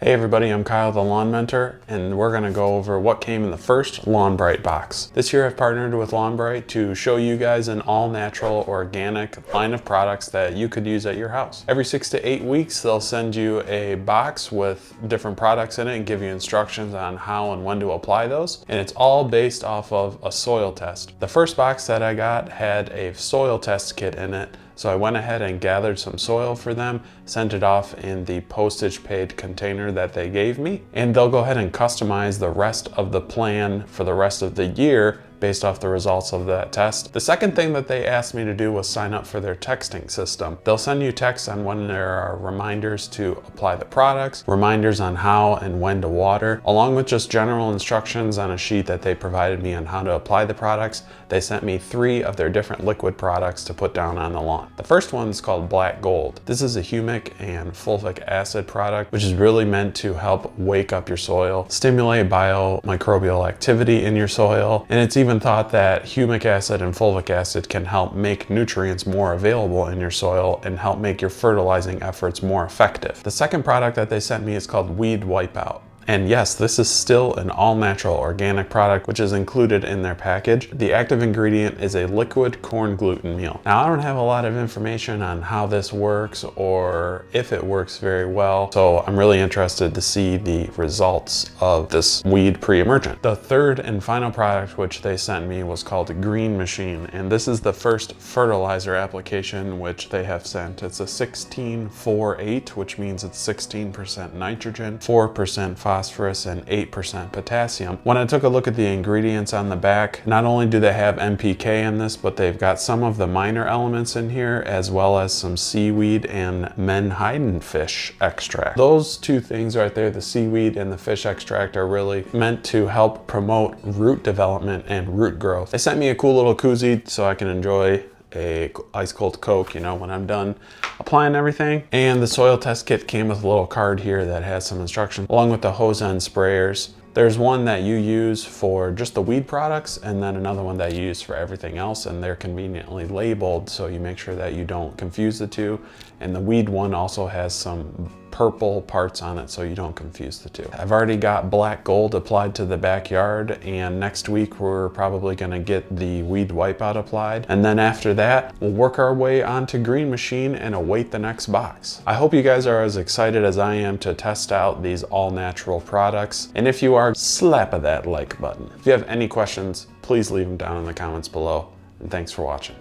Hey everybody, I'm Kyle the Lawn Mentor, and we're going to go over what came in the first Lawnbright box. This year I've partnered with Lawnbright to show you guys an all-natural organic line of products that you could use at your house. Every 6 to 8 weeks they'll send you a box with different products in it and give you instructions on how and when to apply those, and it's all based off of a soil test. The first box that I got had a soil test kit in it. So I went ahead and gathered some soil for them, sent it off in the postage paid container that they gave me, and they'll go ahead and customize the rest of the plan for the rest of the year based off the results of that test. The second thing that they asked me to do was sign up for their texting system. They'll send you texts on when there are reminders to apply the products, reminders on how and when to water, along with just general instructions on a sheet that they provided me on how to apply the products. They sent me 3 of their different liquid products to put down on the lawn. The first one is called Black Gold. This is a humic and fulvic acid product, which is really meant to help wake up your soil, stimulate biomicrobial activity in your soil, and it's even thought that humic acid and fulvic acid can help make nutrients more available in your soil and help make your fertilizing efforts more effective. The second product that they sent me is called Weed Wipeout. And yes, this is still an all-natural organic product, which is included in their package. The active ingredient is a liquid corn gluten meal. Now, I don't have a lot of information on how this works or if it works very well, so I'm really interested to see the results of this weed pre-emergent. The third and final product which they sent me was called Green Machine, and this is the first fertilizer application which they have sent. It's a 16-4-8, which means it's 16% nitrogen, 4% phosphorus, and 8% potassium. When I took a look at the ingredients on the back, not only do they have NPK in this, but they've got some of the minor elements in here, as well as some seaweed and menhaden extract. Those 2 things right there, the seaweed and the fish extract, are really meant to help promote root development and root growth. They sent me a cool little koozie so I can enjoy a ice cold Coke, you know, when I'm done applying everything. And the soil test kit came with a little card here that has some instructions, along with the hose end sprayers. There's one that you use for just the weed products, and then another one that you use for everything else, and they're conveniently labeled so you make sure that you don't confuse the two. And the weed one also has some purple parts on it so you don't confuse the two. I've already got Black Gold applied to the backyard, and next week we're probably gonna get the Weed Wipeout applied. And then after that, we'll work our way onto Green Machine and await the next box. I hope you guys are as excited as I am to test out these all-natural products. And if you are, slap that like button. If you have any questions, please leave them down in the comments below. And thanks for watching.